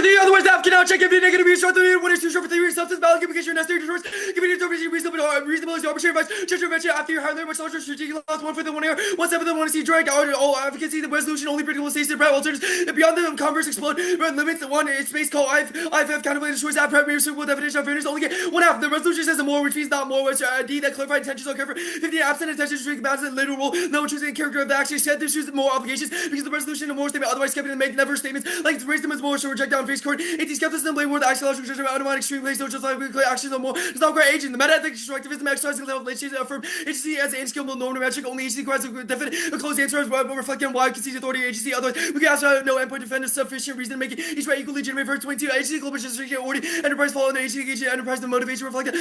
the otherwise half cannot check if you're negative, you're short, what is too short for 3 weeks, substance, valid, communication, necessary, resource, giving you reasonable, arbitrary advice, judge your venture after you hire much larger strategic loss, 1 for the 1 year, 1/7 the 1 see drag, all advocacy, the resolution, only predictable states, the prep alternatives, and beyond the converse explode, red limits, the one space call, I've calculated choice, app prep, suitable definition of fairness, only get 1/2. The resolution says the more, which means not more, which D that clarified intentions are covered, 50 absent intentions, drink balance, and later rule, no choosing character of the action, said there's more obligations, because the resolution, more statement, otherwise kept it and make never statements, like to raise them as more, so reject down face court, 18 skepticism, blame more, the axiological judgment, automatic extreme place, no just like actions no more, it's not great agent, the meta-ethic constructivism, exercising level of agency, affirm agency as an inskillable normative metric, only agency requires a definite, a close answer, reflecting on why concede authority agency, otherwise, we can ask no endpoint defend sufficient reason to make it each way equally legitimate for 22, agency, global restriction, order, enterprise follow, and agency engagement, enterprise, the motivation reflected,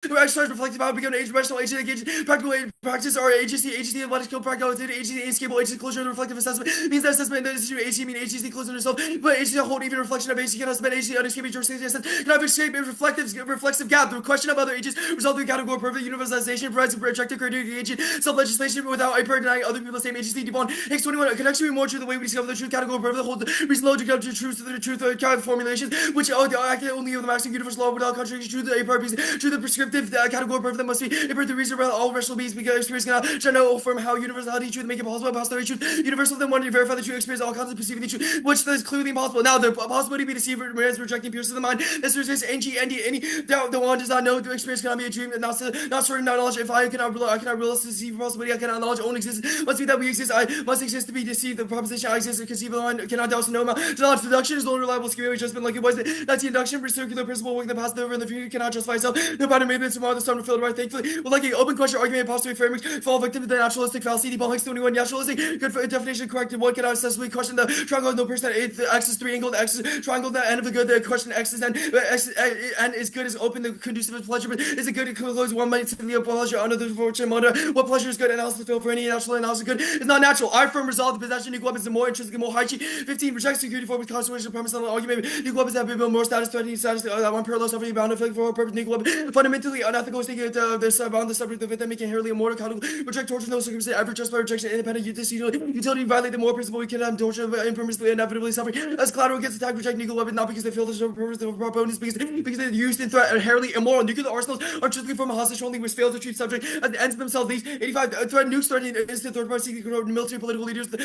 exercise reflective how become an age professional agency engaged practical practice or agency athletic skill practical agency escapable agency closure reflective assessment means that assessment that issue agency mean agency closing herself but agency hold even reflection of agency cannot spend agency unescaping jurisdiction cannot escape a reflexive gap the question of other ages result in category perfect universalization provides objective criteria agent self-legislation without a denying other people the same agency deep on Hicks 21 connection be more true the way we discover the truth category perfect holds reason logic up to truth to the truth formulations which act only of the maximum universal law without contradiction to the a purpose to the prescriptive category perfect that must be a the reason about all rational beings because experience cannot know from how universality truth make it possible posterity truth universal then one to verify the truth experience all kinds of perceiving the truth which is clearly impossible now the possibility to be deceived remains rejecting pierces the mind this resists any doubt the one does not know the experience cannot be a dream and not certain knowledge if I cannot realize the deceive possibility I cannot knowledge own existence must be that we exist I must exist to be deceived the proposition I exist to conceive the mind cannot doubt no amount knowledge deduction is the only reliable scheme which has been like it was that's the induction for circular principle working the past over in the future cannot justify itself no pattern made tomorrow the sun will fill right thankfully with like an open question argument postulate frameworks fall victim to the naturalistic fallacy debunk Hicks 21 naturalistic good for definition corrected one cannot accessibly question the triangle of no person the x is 3 angle the x is triangle the end of the good the question x is n x and is good is open the conducive of pleasure but is it good to close one might to the pleasure under the fortune motor what pleasure is good analysis feel for any natural analysis good is not natural I firm resolve the possession equal weapons the more intrinsic more high 15 rejects security for with constitutional premise on the argument equal weapons have been more status threatening status one parallel suffering bound for a purpose equal fundamentally unethical state this around the subject of it that make inherently immortal accountable reject torture no circumstance ever just by rejection independent utility violate the more principle we can have torture impermissibly inevitably suffering as collateral against attack reject nuclear weapons not because they feel the purpose of proponents because they're used in threat inherently immoral nuclear arsenals are truthfully from a hostage only which fail to treat subject as the ends of themselves these 85 threat nukes threatening instant third party military political leaders the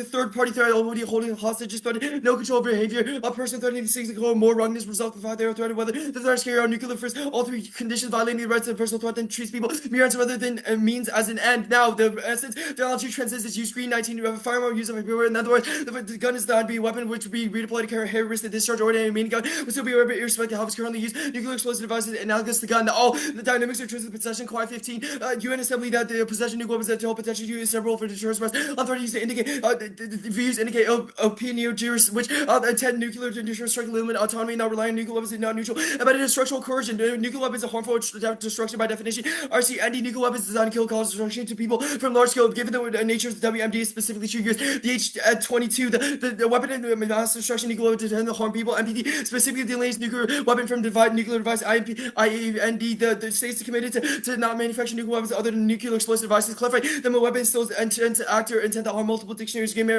third party threat already holding hostages threatening no control of behavior a person threatening these things control more wrongness result of the fact they are threatened whether the threat is carried out nuclear first all three conditions violating the rights of personal threat then treats people mere ends rather than means as an end now the essence technology transcends its use green 19 you have a firearm use of a in other words the gun is not be a weapon which would be redeployed to carry heavy risk to discharge ordinary main gun would still be irrespective of how it's currently used nuclear explosive devices analogous to gun all the dynamics of truth of possession quad 15 UN assembly that the possession nuclear weapons that to hold potential use several for deterrence press authorities to indicate the views indicate opinion juris which attend nuclear to ensure strict limit autonomy not relying on nuclear weapons is not neutral about instructional coercion nuclear weapons are harmful destruction by definition RC anti-nuclear weapons designed to kill cause destruction to people from large scale given the nature of the WMD specifically triggers the H-22 the weapon in mass destruction nuclear weapons to harm people MPD specifically delays nuclear weapon from nuclear device IEND the states committed to not manufacture nuclear weapons other than nuclear explosive devices clarify that a weapon still intent to act or intent to harm multiple dictionaries game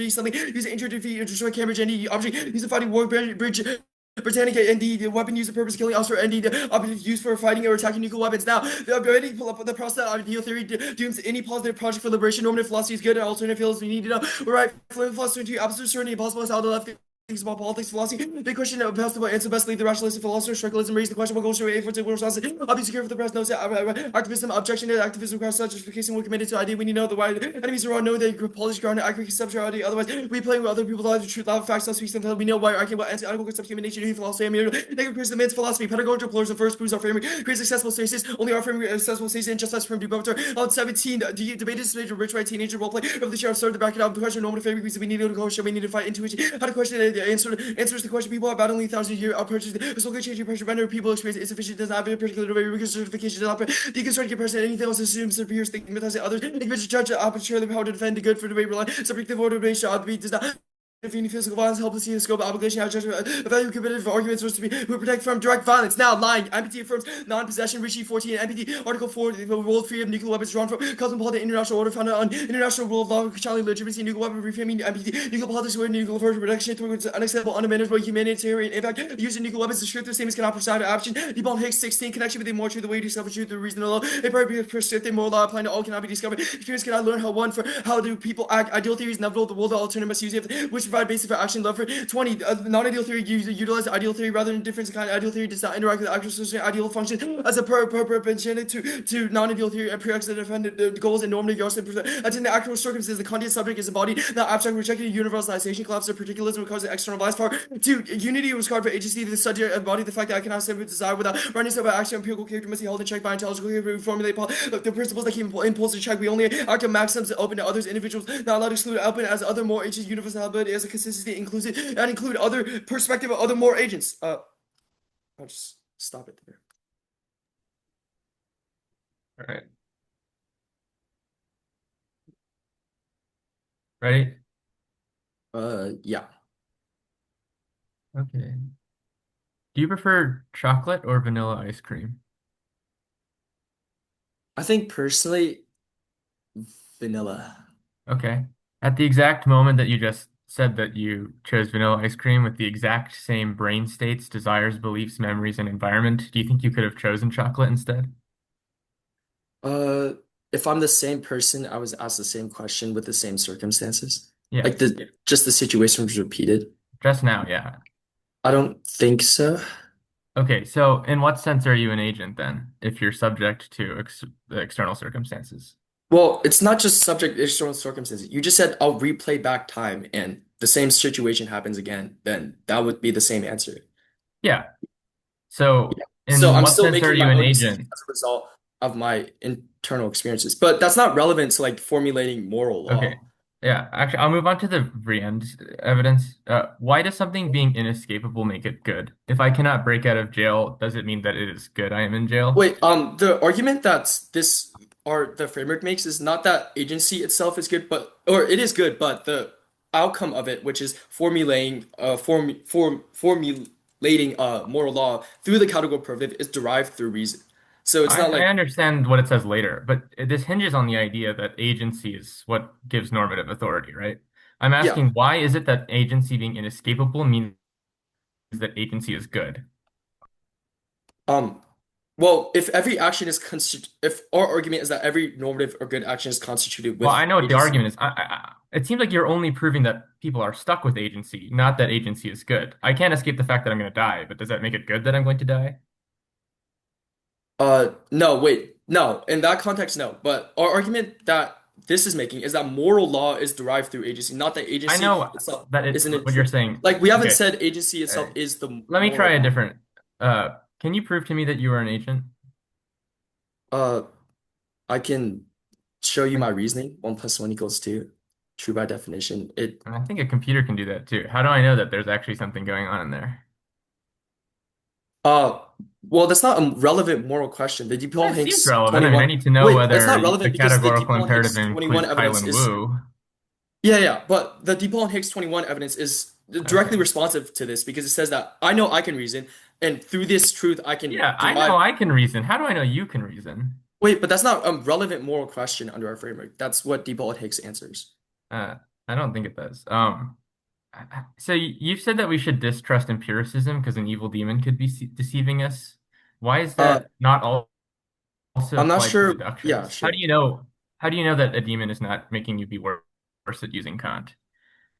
something use injure defeat or destroy Cambridge any object use a fighting war bridge Britannica indeed the weapon used for purpose killing also indeed used for fighting or attacking nuclear weapons now the process of ideal theory dooms any positive project for liberation normative philosophy is good and alternative fields we need to know right philosophy to absolute certainty impossible is how the left thinks about politics philosophy big question of possible answer best leave the rationalistic philosopher structuralism raise the question what goes to a for the world obviously care for the press knows activism objection to activism requires such justification we're committed to idea we need to know the why enemies are on know the polish ground accurate conceptuality otherwise we play with other people lives the truth loud facts not speak until we know why arguing about anti-article concept human nature new philosophy negative person the philosophy pedagogical pluralism first proves our framework creates accessible spaces only our framework accessible spaces and just as from debutter on 17 the debate is major rich white teenager role play of the sheriff started to back it up the question normative framework we need to go show we need to fight intuition how to question answers the question people are battling thousands of years outpurchased the social changing pressure render people experience insufficient does not have a particular way rigorous certification does not deconstruct your person anything else assumes superior stigmatizing others individual judge arbitrarily power to defend the good for the way rely subjective order does not Intervening physical violence, helplessly in the scope of obligation, out judgment, value committed for arguments supposed to be who protect from direct violence. Now, lying. MPT affirms non-possession, Richie 14, MPT, Article 4, the world free of nuclear weapons drawn from cosmopolitan international order founded on international rule of law, challenging legitimacy, nuclear weapon reframing, MPT, nuclear politics, where nuclear force protection towards unacceptable, unmanageable humanitarian impact, using nuclear weapons to strip the statements cannot preside action. Debone Hicks 16, connection with the more truth, the way to self truth, the reason of law, a prescriptive moral law applying to all cannot be discovered. Experience cannot learn how one for how do people act. Ideal theories inevitable, the world alternative must use it, which provide basis for action. Love for 20. Non-ideal theory utilize ideal theory rather than difference in kind. Ideal theory does not interact with the actual system. Ideal function as a perpendicular to non-ideal theory and prerequisite to defend the goals and normative yards. As in the actual circumstances, the content subject is embodied, not abstract, rejecting universalization, collapse of particularism causes externalized power. 2. Unity was required for agency. The subject embodied the fact that I cannot simply desire without running so by action. Empirical character must be held in check by intelligible character. We formulate the principles that keep impulse in check. We only act on maxims open to others, individuals, not allowed to exclude open as other more agents, universality as a consistency inclusive and include other perspective of other more agents. I'll just stop it there. All right. Ready? Yeah. Okay. Do you prefer chocolate or vanilla ice cream? I think personally, vanilla. Okay. At the exact moment that you just said that you chose vanilla ice cream with the exact same brain states, desires, beliefs, memories, and environment, do you think you could have chosen chocolate instead? Uh, if I'm the same person, I was asked the same question with the same circumstances. Like Yes. the just the situation was repeated. Just now, yeah. I don't think so. Okay, so in what sense are you an agent then, if you're subject to the external circumstances? Well, it's not just subject to external circumstances. You just said I'll replay back time and the same situation happens again, then that would be the same answer. Yeah. So So in I'm what still sense are making you my an own decision agent? as a result of my internal experiences. But that's not relevant to like formulating moral Okay. law. Yeah, actually, I'll move on to the end evidence. Why does something being inescapable make it good? If I cannot break out of jail, does it mean that it is good I am in jail? Wait, the argument that this or the framework makes is not that agency itself is good, but or it is good, but the outcome of it, which is formulating moral law through the categorical primitive, is derived through reason. So it's not I like understand what it says later, but this hinges on the idea that agency is what gives normative authority, right? I'm yeah. asking why is it that agency being inescapable means that agency is good? Um, well, if every action is if our argument is that every normative or good action is constituted Well, with I know what the agency. argument is. It seems like you're only proving that people are stuck with agency, not that agency is good. I can't escape the fact that I'm going to die, but does that make it good that I'm going to die? No, wait, no. In that context, no. But our argument that this is making is that moral law is derived through agency, not that I agency know itself that it's isn't what you're intrinsic. saying. Like we haven't Okay, said agency uh, itself is the let me try moral a law. different. Can you prove to me that you are an agent? Uh, I can show you Like, my reasoning. 1 + 1 = 2. True by definition. It and I think a computer can do that too. How do I know that there's actually something going on in there? uh well, that's not a relevant moral question. The It seems DePaul-Hicks relevant. I mean, I 21. need to know Wait, it's whether not the relevant because the categorical DePaul-Hicks imperative 21 includes evidence Kylin is Wu. yeah, yeah, but the DePaul-Hicks 21 evidence is directly Okay. responsive to this because it says that I know I can reason, and through this truth I can Yeah, I derive. know I can reason. How do I know you can reason? Wait, but that's not a relevant moral question under our framework. That's what DePaul-Hicks answers. Uh, I don't think it does. So you've said that we should distrust empiricism because an evil demon could be deceiving us. Why is Uh, that not also I'm not applied to sure. Yeah, deductions? sure. How do you know that a demon is not making you be worse at using Kant?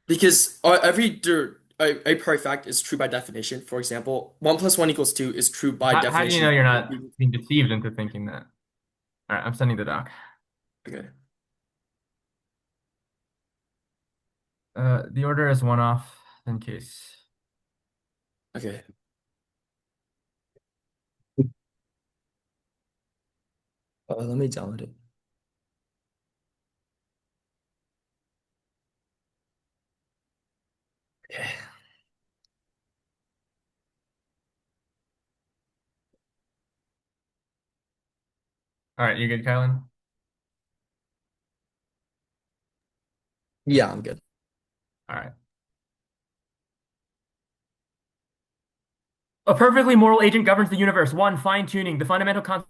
Because a priori fact is true by definition. For example, 1 + 1 = 2 is true by How do you know definition. you're not being deceived into thinking that? All right, I'm sending the doc. Okay. The order is one off in case. Okay. Let me download it. Okay. All right, you good, Kylan? Yeah, I'm good. All right. A perfectly moral agent governs the universe. One, fine-tuning. The fundamental concepts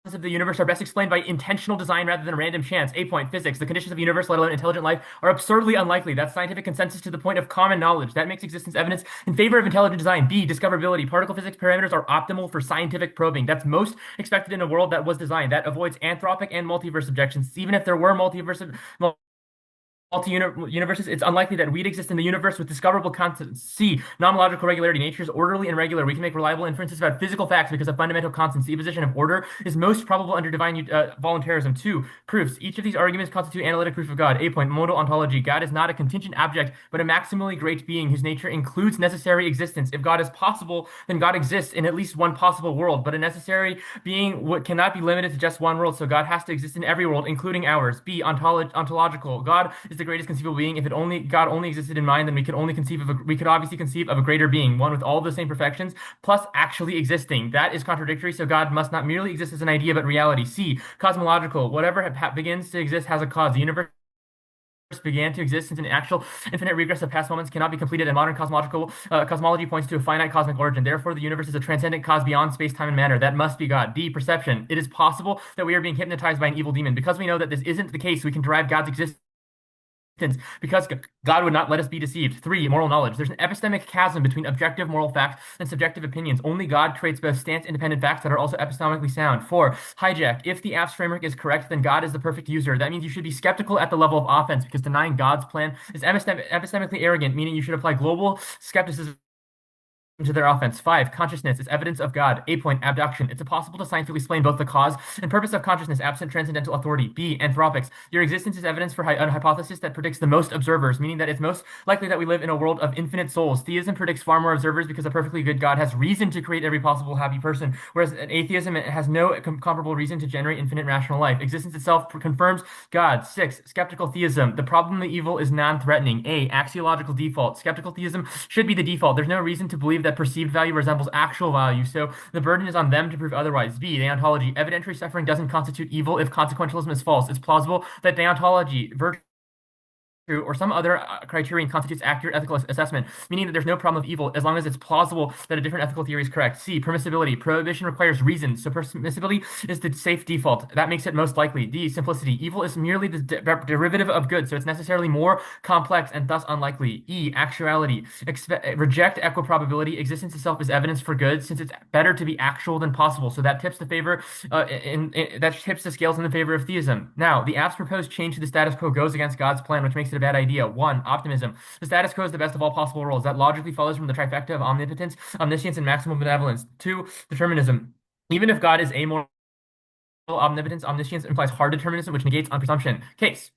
of the universe are best explained by intentional design rather than random chance. A point, physics. The conditions of the universe, let alone intelligent life, are absurdly unlikely. That's scientific consensus to the point of common knowledge. That makes existence evidence in favor of intelligent design. B, discoverability. Particle physics parameters are optimal for scientific probing. That's most expected in a world that was designed. That avoids anthropic and multiverse objections. Even if there were multi-universes, it's unlikely that we'd exist in the universe with discoverable constants. C, nomological regularity. Nature is orderly and regular. We can make reliable inferences about physical facts because of fundamental constants. The position of order is most probable under divine voluntarism. Two, proofs. Each of these arguments constitute analytic proof of God. A point, modal ontology. God is not a contingent object, but a maximally great being whose nature includes necessary existence. If God is possible, then God exists in at least one possible world, but a necessary being cannot be limited to just one world, so God has to exist in every world, including ours. B, ontological. God is the greatest conceivable being. If God only existed in mind, then we could obviously conceive of a greater being, one with all the same perfections, plus actually existing. That is contradictory, so God must not merely exist as an idea, but reality. C, cosmological. Whatever begins to exist has a cause. The universe began to exist since an actual infinite regress of past moments cannot be completed, and modern cosmology points to a finite cosmic origin. Therefore, the universe is a transcendent cause beyond space, time, and matter. That must be God. D, perception. It is possible that we are being hypnotized by an evil demon. Because we know that this isn't the case, we can derive God's existence because God would not let us be deceived. Three, moral knowledge. There's an epistemic chasm between objective moral facts and subjective opinions. Only God creates both stance-independent facts that are also epistemically sound. Four, hijack. If the apps framework is correct, then God is the perfect user. That means you should be skeptical at the level of offense because denying God's plan is epistemically arrogant, meaning you should apply global skepticism to their offense. Five, consciousness is evidence of God. A point, abduction. It's impossible to scientifically explain both the cause and purpose of consciousness absent transcendental authority. B, anthropics. Your existence is evidence for a hypothesis that predicts the most observers, meaning that it's most likely that we live in a world of infinite souls. Theism predicts far more observers because a perfectly good God has reason to create every possible happy person, whereas atheism has no comparable reason to generate infinite rational life. Existence itself confirms God. Six, skeptical theism. The problem, the evil, is non-threatening. A, axiological default. Skeptical theism should be the default. There's no reason to believe that perceived value resembles actual value, so the burden is on them to prove otherwise. B, deontology. Evidentiary suffering doesn't constitute evil if consequentialism is false. It's plausible that deontology, virtue, or some other criterion constitutes accurate ethical assessment, meaning that there's no problem of evil as long as it's plausible that a different ethical theory is correct. C, permissibility. Prohibition requires reason, so permissibility is the safe default. That makes it most likely. D, simplicity. Evil is merely the derivative of good, so it's necessarily more complex and thus unlikely. E, actuality. Reject equiprobability. Existence itself is evidence for good, since it's better to be actual than possible, so that tips the scales in the favor of theism. Now, the app's proposed change to the status quo goes against God's plan, which makes it a bad idea. One, optimism. The status quo is the best of all possible worlds. That logically follows from the trifecta of omnipotence, omniscience, and maximum benevolence. Two, determinism. Even if God is amoral, omnipotence, omniscience implies hard determinism, which negates on presumption. Case.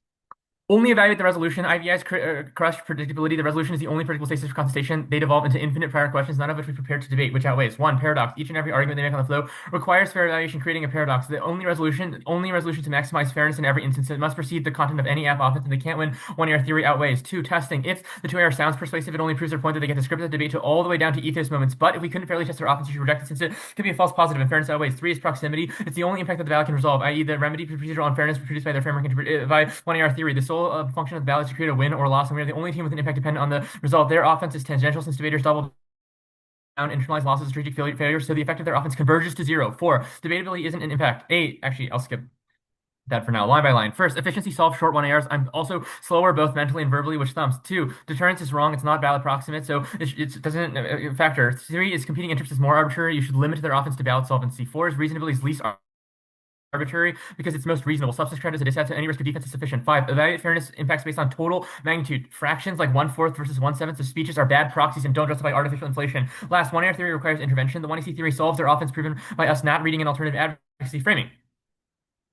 Only evaluate the resolution. IVI's crush predictability. The resolution is the only predictable stasis for contestation. They devolve into infinite prior questions, none of which we prepared to debate, which outweighs. One, paradox. Each and every argument they make on the flow requires fair evaluation, creating a paradox. The only resolution to maximize fairness in every instance. It must precede the content of any app offense, and they can't win. One error theory outweighs. Two, testing. If the two error sounds persuasive, it only proves their point that they get to script the debate to all the way down to ethos moments. But if we couldn't fairly test their offense, you should reject it since it could be a false positive, and fairness outweighs. Three is proximity. It's the only impact that the valid can resolve, i.e., the remedy for procedural unfairness produced by their framework by one error theory. The sole function of the to create a win or loss, and we are the only team with an impact dependent on the result. Their offense is tangential since debaters double down internalized losses, strategic failures, so the effect of their offense converges to zero. Four, debatability isn't an impact. Eight, actually, I'll skip that for now, line by line. First, efficiency solves short one errors. I'm also slower both mentally and verbally, which thumps. Two, deterrence is wrong. It's not valid proximate, so it doesn't factor. Three is competing interest is more arbitrary. You should limit their offense to valid solvency. Four is reasonability is least arbitrary because it's most reasonable. Substance trend is a disset, so any risk of defense is sufficient. Five, evaluate fairness impacts based on total magnitude. Fractions like 1/4 versus 1/7 of speeches are bad proxies and don't justify artificial inflation. Last, one error theory requires intervention. The 1AC theory solves their offense proven by us not reading an alternative advocacy framing.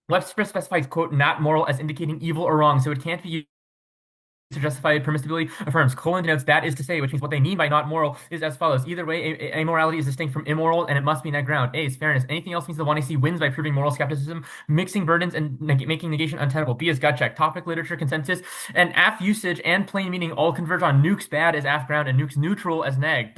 Webster specifies, quote, not moral as indicating evil or wrong, so it can't be used to justify permissibility affirms. Colon denotes that is to say, which means what they mean by not moral is as follows. Either way, amorality is distinct from immoral, and it must be net ground. A is fairness. Anything else means the 1AC wins by proving moral skepticism, mixing burdens, and making negation untenable. B is gut check. Topic, literature, consensus, and AF usage and plain meaning all converge on nukes bad as AF ground and nukes neutral as neg.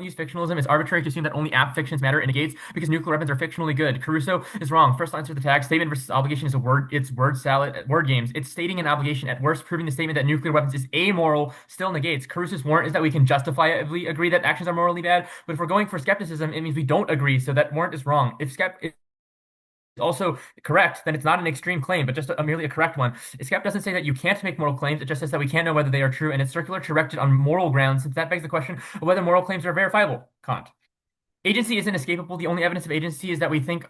use fictionalism. It's arbitrary to assume that only app fictions matter in negates because nuclear weapons are fictionally good. Caruso is wrong. First answer to the tag. Statement versus obligation is a word. It's word salad. Word games. It's stating an obligation at worst, proving the statement that nuclear weapons is amoral still negates. Caruso's warrant is that we can justifiably agree that actions are morally bad. But if we're going for skepticism, it means we don't agree. So that warrant is wrong. If also correct, then it's not an extreme claim, but just merely a correct one. Skep doesn't say that you can't make moral claims. It just says that we can't know whether they are true, and it's circular to erect it on moral grounds, since that begs the question of whether moral claims are verifiable. Kant. Agency isn't escapable. The only evidence of agency is that we think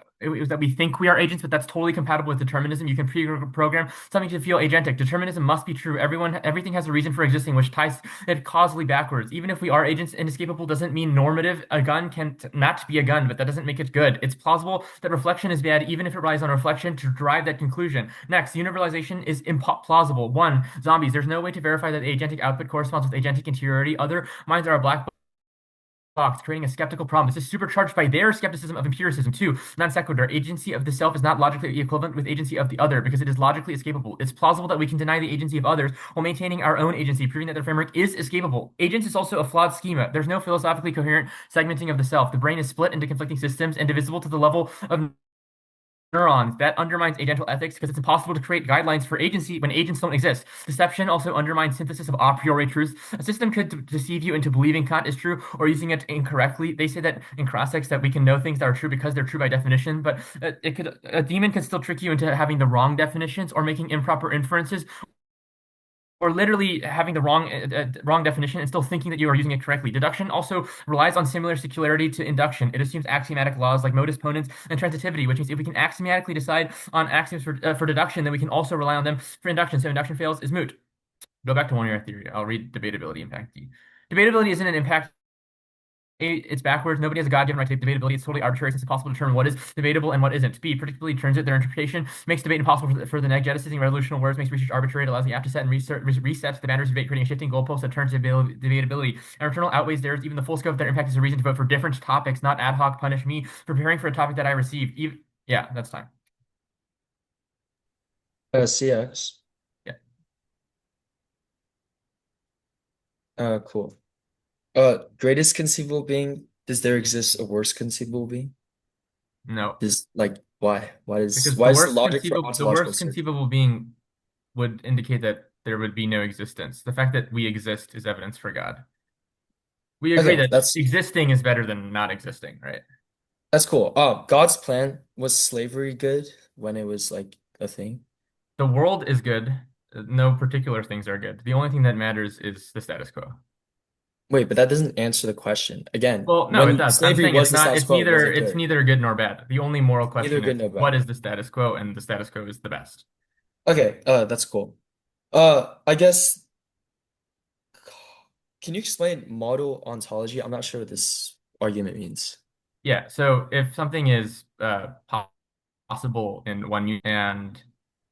we are agents, but that's totally compatible with determinism. You can pre-program something to feel agentic. Determinism must be true. Everything has a reason for existing, which ties it causally backwards. Even if we are agents, inescapable doesn't mean normative. A gun can not be a gun, but that doesn't make it good. It's plausible that reflection is bad, even if it relies on reflection to drive that conclusion. Next, universalization is implausible. One, zombies. There's no way to verify that agentic output corresponds with agentic interiority. Other minds are a black box, creating a skeptical problem. This is supercharged by their skepticism of empiricism. Two, non sequitur. Agency of the self is not logically equivalent with agency of the other because it is logically escapable. It's plausible that we can deny the agency of others while maintaining our own agency, proving that their framework is escapable. Agents is also a flawed schema. There's no philosophically coherent segmenting of the self. The brain is split into conflicting systems and divisible to the level of neurons. That undermines agental ethics because it's impossible to create guidelines for agency when agents don't exist. Deception also undermines synthesis of a priori truths. A system could deceive you into believing Kant is true or using it incorrectly. They say that in cross-text that we can know things that are true because they're true by definition, but a demon can still trick you into having the wrong definitions or making improper inferences or literally having the wrong definition and still thinking that you are using it correctly. Deduction also relies on similar circularity to induction. It assumes axiomatic laws like modus ponens and transitivity, which means if we can axiomatically decide on axioms for deduction, then we can also rely on them for induction. So induction fails is moot. Go back to one-year theory. I'll read debatability impact D. Debatability isn't an impact it's backwards. Nobody has a God-given right to debatability. It's totally arbitrary since it's impossible to determine what is debatable and what isn't. B, predictably turns it. Their interpretation makes debate impossible for the neg. Jettisoning revolutionary words makes research arbitrary. It allows the app to set and resets the boundaries of debate, creating a shifting goalpost that turns debatability. Our internal outweighs theirs. Even the full scope of their impact is a reason to vote for different topics, not ad hoc punish me for preparing for a topic that I received. Yeah, that's time. CX. Yeah. Cool. Greatest conceivable being, does there exist a worst conceivable being? No. Why? Why Because is the logic for the ontological worst search? conceivable being would indicate that there would be no existence. The fact that we exist is evidence for God. We agree Okay, that existing is better than not existing, right? that's cool. God's plan, was slavery good when it was like a thing? The world is good. No particular things are good. The only thing that matters is the status quo. Wait, but that doesn't answer the question. Again, Well, no, it when does. I'm slavery saying was the status quo, was it it's good? neither good nor bad. The only moral Neither question good is nor what bad. is the status quo, and the status quo is the best. Okay, that's cool. I guess, can you explain model ontology? I'm not sure what this argument means. Yeah, so if something is possible in one and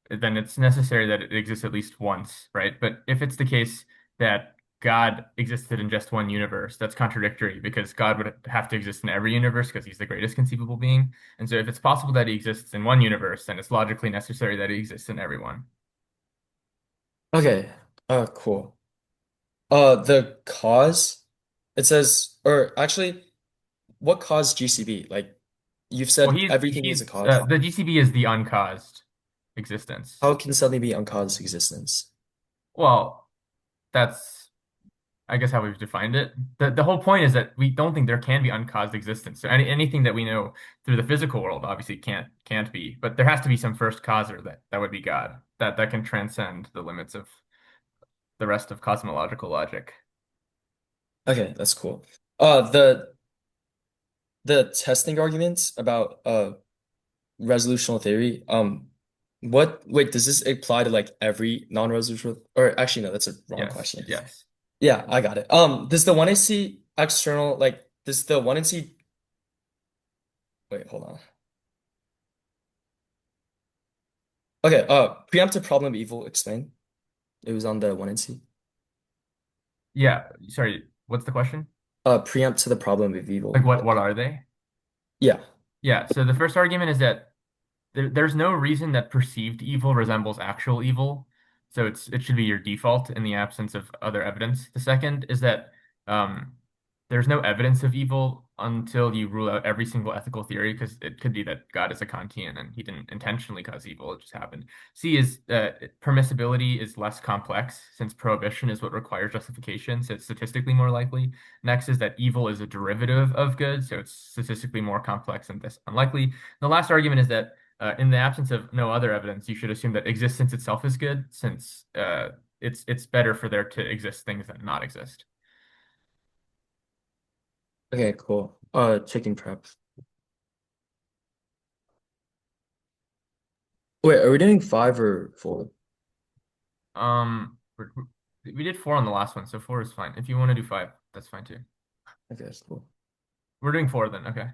then it's necessary that it exists at least once, right? But if it's the case that God existed in just one universe, that's contradictory because God would have to exist in every universe because he's the greatest conceivable being. And so if it's possible that he exists in one universe, then it's logically necessary that he exists in everyone. Okay, cool. The cause, it says, or actually, what caused GCB? Like, you've Well, said everything needs a cause. the GCB is the uncaused existence. How can something be uncaused existence? Well, that's I guess how we've defined it. The whole point is that we don't think there can be uncaused existence. So anything that we know through the physical world obviously can't be, but there has to be some first causer that would be God, that can transcend the limits of the rest of cosmological logic. Okay, that's cool. The testing arguments about resolutional theory, wait, does this apply to like every non-resolutional, or actually no, that's a wrong Yes, question. yes. Yeah, I got it. Does the 1AC external, like, does the 1AC, wait, hold on. Okay, preemptive problem of evil, explain. It was on the 1AC. Yeah, sorry, what's the question? Preempt to the problem of evil. Like what are they? Yeah. Yeah, so the first argument is that there's no reason that perceived evil resembles actual evil. So it should be your default in the absence of other evidence. The second is that um, there's no evidence of evil until you rule out every single ethical theory, because it could be that God is a Kantian and he didn't intentionally cause evil, it just happened. C is permissibility is less complex since prohibition is what requires justification, so it's statistically more likely. Next is that evil is a derivative of good, so it's statistically more complex and this unlikely. The last argument is that in the absence of no other evidence, you should assume that existence itself is good, since it's better for there to exist things that not exist. Okay, cool. Chicken prep. Wait, are we doing 5 or 4? We did 4 on the last one, so 4 is fine. If you want to do 5, that's fine too. Okay, that's cool. We're doing 4 then. Okay.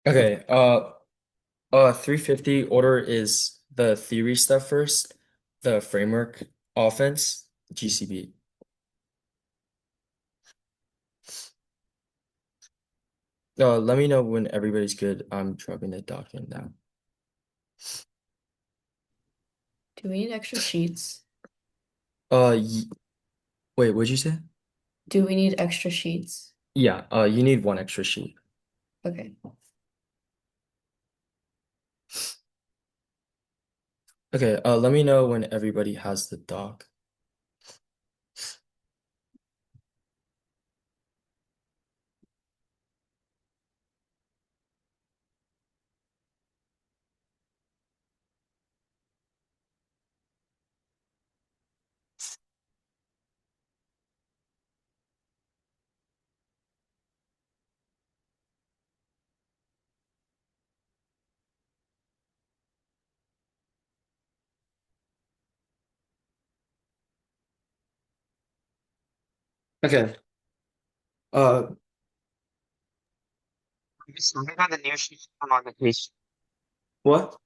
Okay, 350 order is the theory stuff first, the framework, offense, GCB. Let me know when everybody's good. I'm dropping the document now. Do we need extra sheets? Wait, what'd you say? Do we need extra sheets? Yeah, you need one extra sheet. Okay. Okay, let me know when everybody has the doc. Okay. Uh, Are we starting on the new sheet or on the case sheet? what?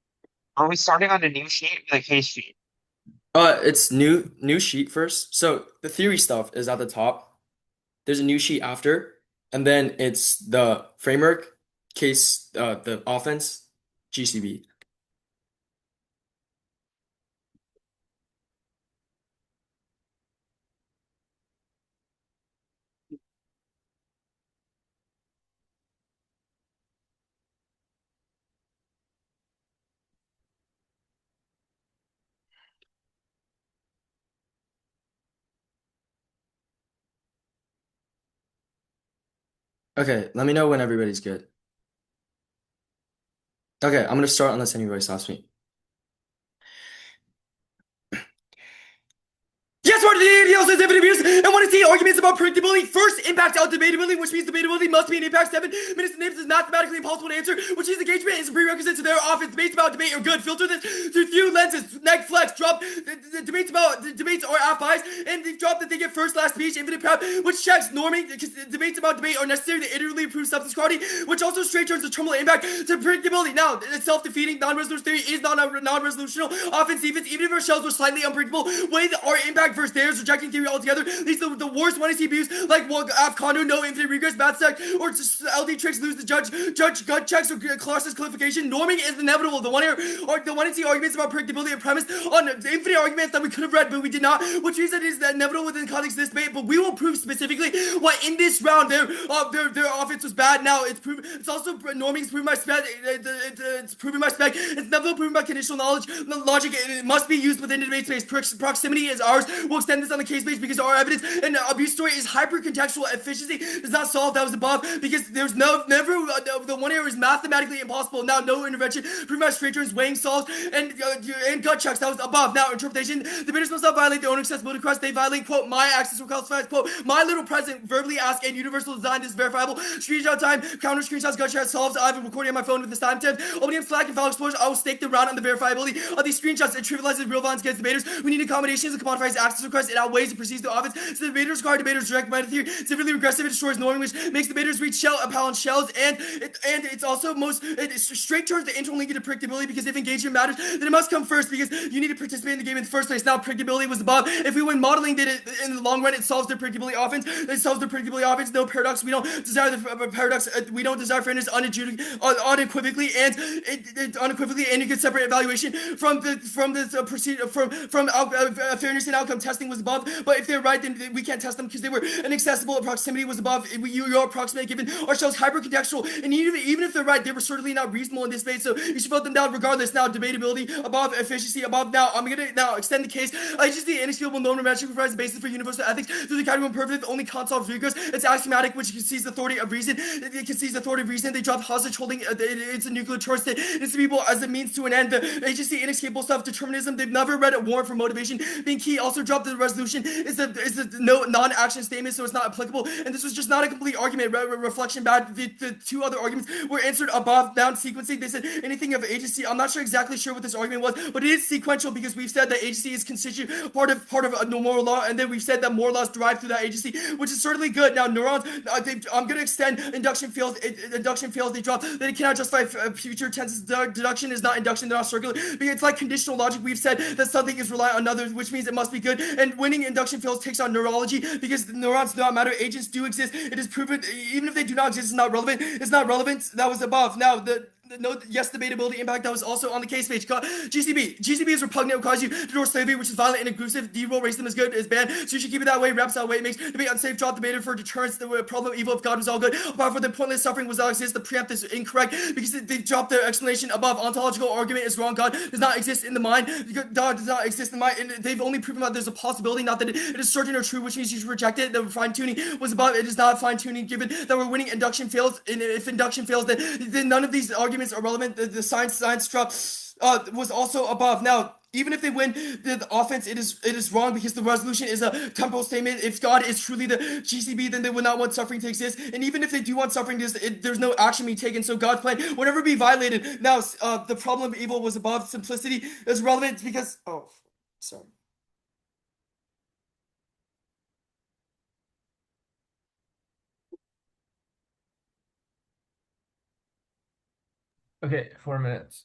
Are we starting on the new sheet or the case sheet? It's new sheet first. So the theory stuff is at the top. There's a new sheet after, and then it's the framework, case, the offense, GCB. Okay, let me know when everybody's good. Okay, I'm gonna start unless anybody stops me. Yes, part of the ADL says infinite views and want to see arguments about predictability. First, impact out debatability, which means debatability must be an impact 7 minutes. Names is mathematically impossible to answer, which means engagement is a prerequisite to their offense. Debates about debate are good. Filter this through few lenses. Neg flex. Drop the debates about the debates are app buys, and they drop that they get first, last speech, infinite prep, which checks norming. Because debates about debate are necessary to iteratively improve substance quality, which also straight turns the terminal impact to predictability. Now, it's self-defeating. Non-resolution theory is non-resolutional. Offense, defense, even if our shells were slightly unpredictable, way our impact versus theirs, rejecting theory altogether leads to the worst 1AC abuse, like Condo, no infinite regress, bad stack, or just LD tricks, lose the judge gut checks, or clauses clarification. Norming is inevitable. The 1AC arguments about predictability are premised on infinite arguments that we could have read, but we did not, which means that it is inevitable within the context of this debate. But we will prove specifically why in this round their offense was bad. Now it's proven. It's also norming is proven by spec. It's proven by spec. It's inevitable proven by conditional knowledge. Logic it must be used within the debate space. Proximity is ours. We'll extend this on the case page because our evidence and abuse story is hyper contextual. Efficiency does not solve that was above because there's never the one error is mathematically impossible. Now no intervention. Proven by straight turns, weighing solves, and gut checks that was above. Now interpretation. The bidders must not violate their own accessibility request. They violate quote my access request quote my little present verbally ask and universal design is verifiable. Screenshot time counter screenshots gut check solves. I have a recording on my phone with this time tip. Opening Slack and file exposure. I will stake the round on the verifiability of these screenshots. It trivializes real violence against debaters. We need accommodations and commodifies access requests. It outweighs and proceeds to offense. So the debaters require debaters direct meta theory. Severely regressive. It destroys norming, which makes debaters reach shell appellant shells. And it's also it straight turns the interlinkage to predictability because if engagement matters, then it must come first because you need to participate in the game in the first place. Now predictability was above. If we win modeling did it in the long run, it solves their predictability offense. It solves their predictability offense. No paradox. We don't desire the paradox. We don't desire fairness unequivocally and unequivocally, and you can separate evaluation from fairness and outcome testing was above. But if they're right, then we can't test them because they were inaccessible. Proximity was above. Your approximate given our shows hyper contextual, and even if they're right, they were certainly not reasonable in this debate. So you should vote them down regardless. Now debatability above, efficiency above. Now I'm gonna extend the case. I just the inexcusable norm dimension provides the basis for universal ethics through the category of perfect. The only concept of rigorous. It's axiomatic, which concedes the authority of reason. It concedes the authority of reason. They dropped hostage holding. It's a nuclear charge state. It's people as a means to an end. The agency inescapable self-determinism. They've never read a warrant for motivation being key. Also dropped the resolution. It's a no non-action statement, so it's not applicable. And this was just not a complete argument. Reflection bad. The two other arguments were answered above. Down sequencing. They said anything of agency. I'm not exactly sure what this argument was, but it is sequential because we've said that agency is constituent part of a moral law, and then we've said that moral laws derive through that agency, which is certainly good. Now neurons. I'm gonna extend induction fields. Induction fields. They drop that it cannot justify future tenses. Deduction is not induction. They're not circular. It's like conditional logic. We've said that something is reliant on others, which means it must be good. And winning induction fields takes on neurology because the neurons do not matter. Agents do exist. It is proven even if they do not exist, it's not relevant. It's not relevant. That was above. Now debatability impact that was also on the case page. GCB is repugnant, will cause you to endorse slavery, which is violent and inclusive. D-roll racism is good, is bad. So you should keep it that way. Reps that way. It makes debate unsafe. Drop debated for deterrence. The problem of evil if God was all good. Apart from the pointless suffering was not exist. The preempt is incorrect because they dropped their explanation above. Ontological argument is wrong. God does not exist in the mind. God does not exist in the mind. And they've only proven that there's a possibility, not that it is certain or true, which means you should reject it. The fine tuning was above. It is not fine tuning given that we're winning. Induction fails. And if induction fails, then none of these arguments are relevant. The science drop was also above. Now, even if they win the offense, it is wrong because the resolution is a temporal statement. If God is truly the GCB, then they would not want suffering to exist. And even if they do want suffering to exist, there's no action being taken. So God's plan would never be violated. Now, the problem of evil was above. Simplicity is relevant because sorry. Okay, 4 minutes.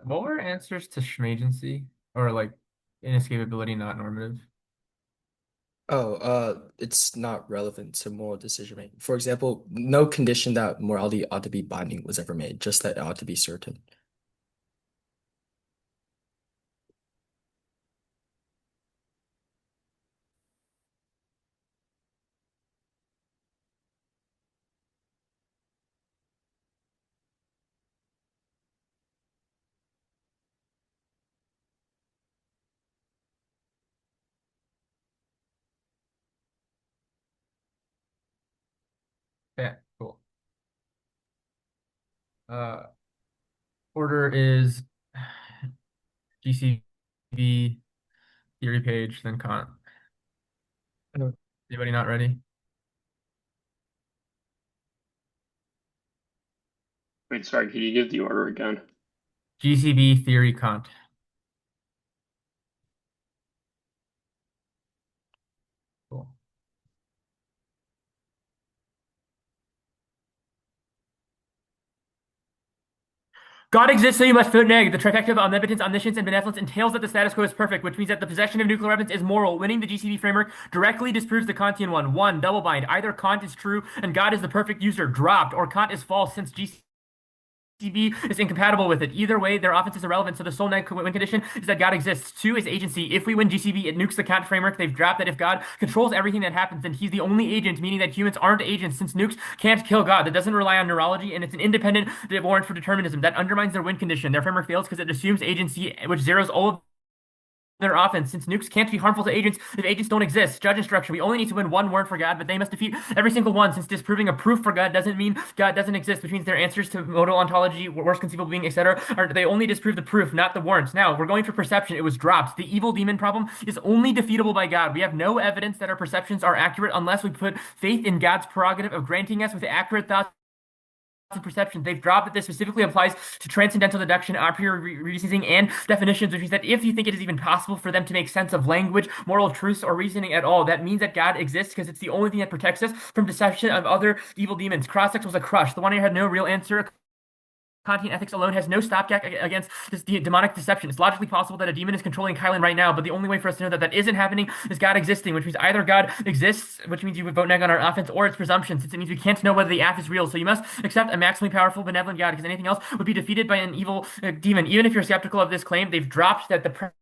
What were answers to schmagency or like inescapability not normative? It's not relevant to moral decision making. For example, no condition that morality ought to be binding was ever made, just that it ought to be certain. Yeah, cool. Uh, Order is GCB theory page, then Kant. Anybody not ready? Wait, sorry, could you give the order again? GCB theory Kant. Cool. God exists, so you must vote neg. The trifecta of omnipotence, omniscience, and benevolence entails that the status quo is perfect, which means that the possession of nuclear weapons is moral. Winning the GCB framework directly disproves the Kantian one. One, double bind. Either Kant is true and God is the perfect user, dropped, or Kant is false since GCB GCB is incompatible with it. Either way, their offense is irrelevant. So the sole neg win condition is that God exists. 2 is agency. If we win GCB, it nukes the Kant framework. They've dropped that if God controls everything that happens, then he's the only agent, meaning that humans aren't agents since nukes can't kill God. That doesn't rely on neurology, and it's an independent warrant for determinism. That undermines their win condition. Their framework fails because it assumes agency, which zeroes all of their offense. Since nukes can't be harmful to agents if agents don't exist. Judge instruction. We only need to win one warrant for God, but they must defeat every single one. Since disproving a proof for God doesn't mean God doesn't exist, which means their answers to modal ontology, worst conceivable being, etc., are they only disprove the proof, not the warrants. Now, we're going for perception. It was dropped. The evil demon problem is only defeatable by God. We have no evidence that our perceptions are accurate unless we put faith in God's prerogative of granting us with accurate thoughts and perceptions. They've dropped that this specifically applies to transcendental deduction, a priori reasoning, and definitions, which means that if you think it is even possible for them to make sense of language, moral truths, or reasoning at all, that means that God exists because it's the only thing that protects us from deception of other evil demons. Cross-sex was a crush. The one here had no real answer. Kantian ethics alone has no stopgap against this demonic deception. It's logically possible that a demon is controlling Kylin right now, but the only way for us to know that that isn't happening is God existing, which means either God exists, which means you would vote neg on our offense, or it's presumption, since it means we can't know whether the app is real. So you must accept a maximally powerful, benevolent God, because anything else would be defeated by an evil demon. Even if you're skeptical of this claim, they've dropped that the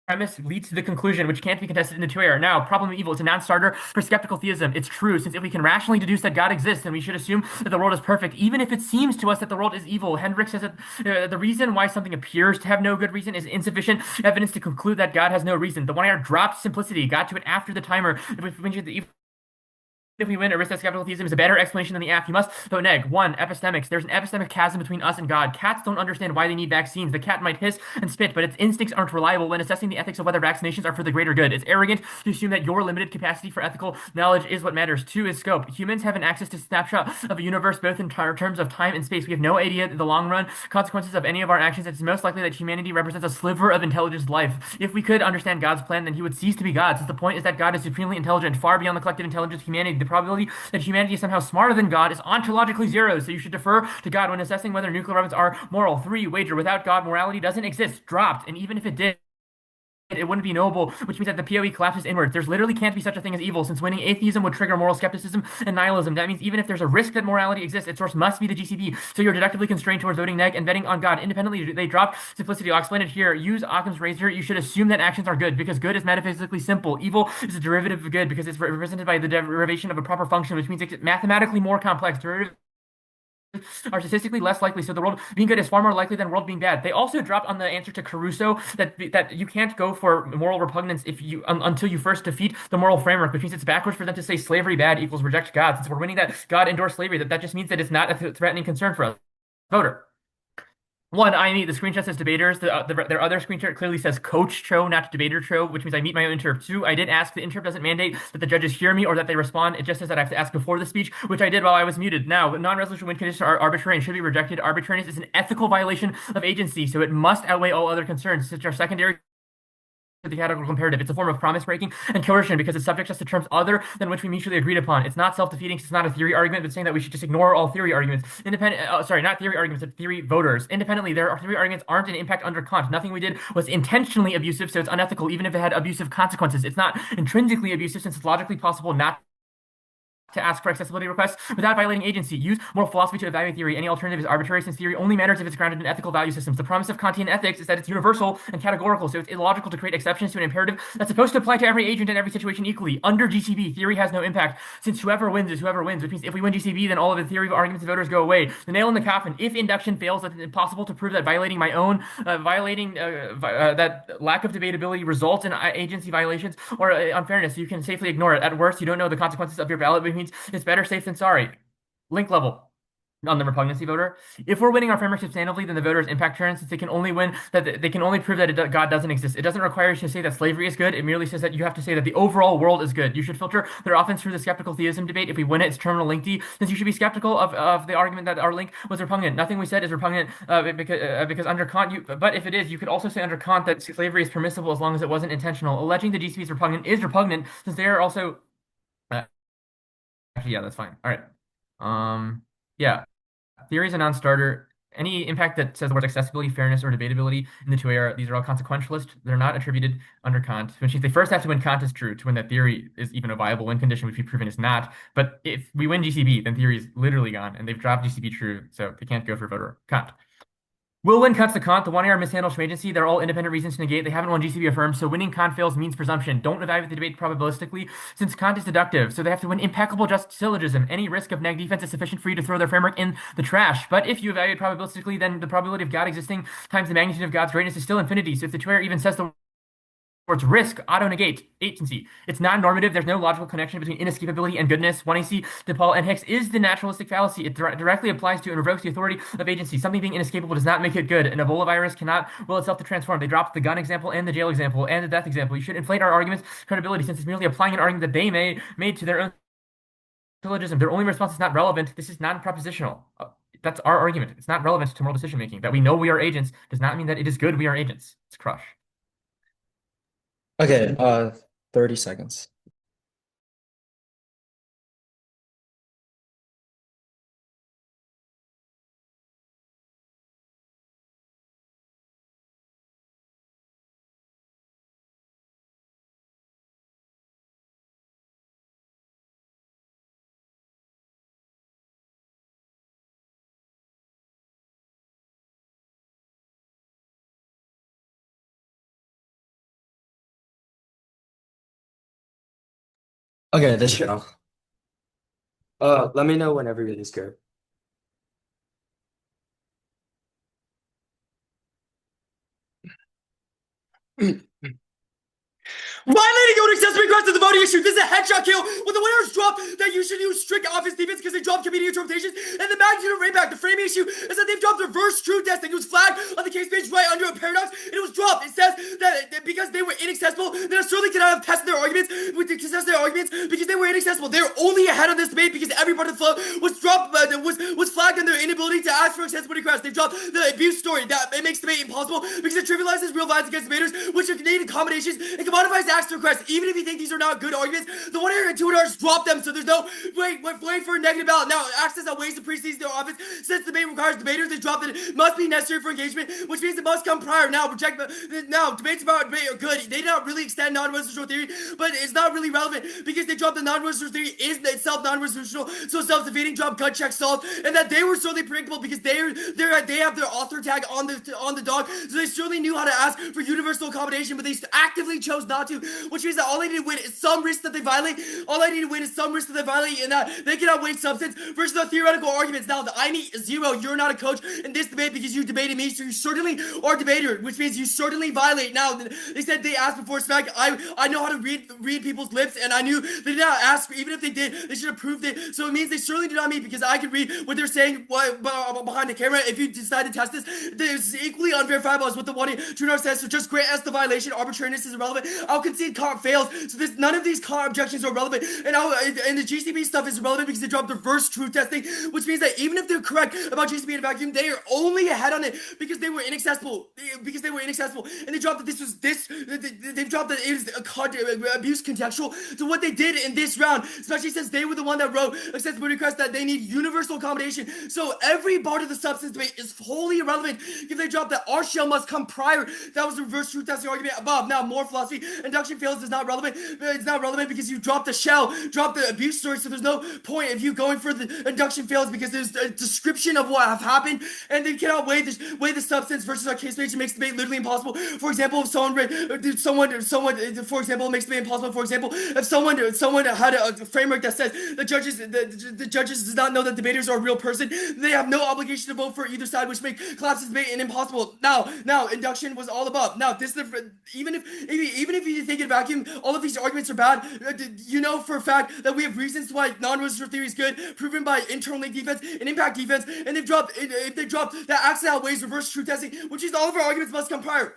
premise leads to the conclusion, which can't be contested in the 2A. Now, problem of evil is a non-starter for skeptical theism. It's true, since if we can rationally deduce that God exists, then we should assume that the world is perfect, even if it seems to us that the world is evil. Hendrik says that the reason why something appears to have no good reason is insufficient evidence to conclude that God has no reason. The one-iron dropped simplicity, got to it after the timer. If we win, skeptical theism is a better explanation than the app. You must vote neg. 1. Epistemics. There's an epistemic chasm between us and God. Cats don't understand why they need vaccines. The cat might hiss and spit, but its instincts aren't reliable when assessing the ethics of whether vaccinations are for the greater good. It's arrogant to assume that your limited capacity for ethical knowledge is what matters. 2 is scope. Humans have an access to snapshot of a universe both in terms of time and space. We have no idea the long run consequences of any of our actions. It's most likely that humanity represents a sliver of intelligent life. If we could understand God's plan, then he would cease to be God, since the point is that God is supremely intelligent, far beyond the collective intelligence of humanity. The probability that humanity is somehow smarter than God is ontologically zero, so you should defer to God when assessing whether nuclear weapons are moral. 3, wager. Without God, morality doesn't exist. Dropped. And even if it did, it wouldn't be noble, which means that the PoE collapses inwards. There's literally can't be such a thing as evil, since winning atheism would trigger moral skepticism and nihilism. That means even if there's a risk that morality exists, its source must be the GCB, so you're deductively constrained towards voting neg and betting on God. Independently, they dropped simplicity. I'll explain it here. Use Occam's razor. You should assume that actions are good, because good is metaphysically simple. Evil is a derivative of good, because it's represented by the derivation of a proper function, which means it's mathematically more complex. Derivatives are statistically less likely, so the world being good is far more likely than the world being bad. They also dropped on the answer to Caruso that you can't go for moral repugnance if you until you first defeat the moral framework, which means it's backwards for them to say slavery bad equals reject God. Since we're winning that God endorsed slavery, that just means that it's not a threatening concern for us. Voter. 1, I meet the screenshot says debaters. Their other screenshot clearly says coach Cho, not debater Cho, which means I meet my own interp. 2, I did ask. The interp doesn't mandate that the judges hear me or that they respond. It just says that I have to ask before the speech, which I did while I was muted. Now, non-resolution win conditions are arbitrary and should be rejected. Arbitrariness is an ethical violation of agency, so it must outweigh all other concerns, such are secondary to the categorical imperative. It's a form of promise breaking and coercion because it subjects us to terms other than which we mutually agreed upon. It's not self-defeating. It's not a theory argument, but saying that we should just ignore all theory arguments. Not theory arguments, but theory voters. Independently, theory arguments aren't an impact under Kant. Nothing we did was intentionally abusive, so it's unethical, even if it had abusive consequences. It's not intrinsically abusive, since it's logically possible not to ask for accessibility requests without violating agency. Use moral philosophy to evaluate theory. Any alternative is arbitrary, since theory only matters if it's grounded in ethical value systems. The promise of Kantian ethics is that it's universal and categorical, so it's illogical to create exceptions to an imperative that's supposed to apply to every agent in every situation equally. Under GCB, theory has no impact, since whoever wins is whoever wins, which means if we win GCB, then all of the theory of arguments of voters go away. The nail in the coffin. If induction fails, it's impossible to prove that violating my own, that lack of debatability results in agency violations or unfairness. So you can safely ignore it. At worst, you don't know the consequences of your ballot, which means it's better safe than sorry. Link level on the repugnancy voter. If we're winning our framework substantively, then the voters impact turns, since they can only win that they can only prove that God doesn't exist. It doesn't require you to say that slavery is good. It merely says that you have to say that the overall world is good. You should filter their offense through the skeptical theism debate. If we win it, it's terminal link D, since you should be skeptical of the argument that our link was repugnant. Nothing we said is repugnant because under Kant, but if it is, you could also say under Kant that slavery is permissible as long as it wasn't intentional. Alleging the GCP is repugnant, since they are also actually, yeah, that's fine. All right. Yeah. Theory is a non-starter. Any impact that says the words accessibility, fairness, or debatability in the 2A these are all consequentialist. They're not attributed under Kant, which means they first have to win Kant is true to win that theory is even a viable win condition, which we've proven is not. But if we win GCB, then theory is literally gone, and they've dropped GCB true, so they can't go for voter Kant. Will win Kant's the Kant. The 1A mishandled from agency. They're all independent reasons to negate. They haven't won GCB affirmed, so winning Kant fails means presumption. Don't evaluate the debate probabilistically, since Kant is deductive, so they have to win impeccable just syllogism. Any risk of neg defense is sufficient for you to throw their framework in the trash. But if you evaluate probabilistically, then the probability of God existing times the magnitude of God's greatness is still infinity. So if the 2A even says the words risk, auto-negate, agency. It's non-normative. There's no logical connection between inescapability and goodness. 1AC, DePaul, and Hicks is the naturalistic fallacy. It directly applies to and revokes the authority of agency. Something being inescapable does not make it good. An Ebola virus cannot will itself to transform. They dropped the gun example and the jail example and the death example. You should inflate our argument's credibility since it's merely applying an argument that they made to their own syllogism. Their only response is not relevant. This is non-propositional. That's our argument. It's not relevant to moral decision making. That we know we are agents does not mean that it is good we are agents. It's crush. Okay, 30 seconds. Okay, this show. Let me know whenever it is good. Violating your accessory request to the voting issue. This is a headshot kill. When the winners drop, that you should use strict offense defense because they dropped competing interpretations and the magnitude of rainback. The framing issue is that they've dropped reverse truth testing. It was flagged on the case page right under a paradox, and it was dropped. It says that because they were inaccessible, then I certainly cannot have tested their arguments because they were inaccessible. They're only ahead of this debate because every part of the flow was dropped, was flagged on their inability to ask for accessibility credits. They dropped the abuse story that it makes debate impossible because it trivializes real violence against debaters, which are Canadian accommodations and commodifies acts to request. Even if you think these are not good arguments, the 1A and 2A drop them, so there's no wait for a negative ballot. Now, access outweighs the precedence their office. Since debate requires debaters, they drop that it must be necessary for engagement, which means it must come prior. Now, debates about debate are good. They do not really extend non-resolutional theory, but it's not really relevant because they dropped the non-resolutional theory is itself non-resolutional, so self-defeating, drop gut check solved, and that they were certainly predictable because they have their author tag on the dog, so they certainly knew how to ask for universal accommodation, but they actively chose not to, which means that all they need to win is some risk that they violate. All I need to win is some risk that they violate, and that they cannot win substance versus the theoretical arguments. Now, the I need 0. You're not a coach in this debate because you debated me, so you certainly are a debater, which means you certainly violate. Now, they said they asked before smack. I know how to read people's lips, and I knew they did not ask. Even if they did, they should have proved it. So it means they certainly do not mean because I can read what they're saying behind the camera. If you decide to test this, it's equally unverifiable as what the one True says. So just grant us the violation. Arbitrariness is irrelevant. I'll concede Kant fails. So none of these Kant objections are relevant, and the GCB stuff is irrelevant because they dropped reverse truth testing, which means that even if they're correct about GCB in a vacuum, they are only ahead on it because they were inaccessible. And they dropped that this was this. They dropped that it was abuse contextual to what they did in this round, especially since they were the one that wrote accessibility request that they need universal accommodation. So every part of the substance debate is wholly irrelevant if they drop that our shell must come prior. That was the reverse truth testing argument above. Now more philosophy. Induction fails is not relevant. It's not relevant because you dropped the shell, dropped the abuse story. So there's no point if you going for the induction fails because there's a description of what have happened, and they cannot weigh the substance versus our case page. It makes debate literally impossible. For example, if for example, it makes debate impossible. For example, if someone had a framework that says the judges does not know that debaters are a real person, they have no obligation to vote for either side, which make collapses debate and impossible. Now, induction was all above. Now, this even if you think in vacuum, all of these arguments are bad. You know for a fact that we have reasons why non-resolutional theory is good, proven by internal link defense and impact defense, and they've dropped that access outweighs reverse truth testing, which is all of our arguments must come prior.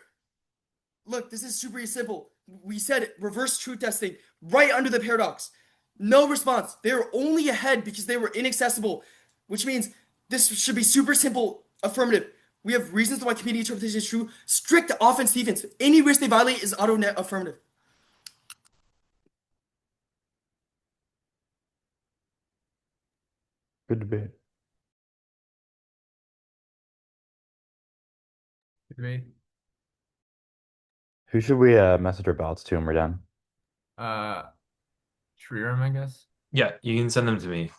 Look, this is super simple. We said reverse truth testing right under the paradox. No response. They were only ahead because they were inaccessible, which means this should be super simple affirmative. We have reasons why competing interpretation is true. Strict offense defense. Any risk they violate is auto net affirmative. Good debate. Debate. Who should we message our ballots to when we're done? Shriram, I guess. Yeah, you can send them to me.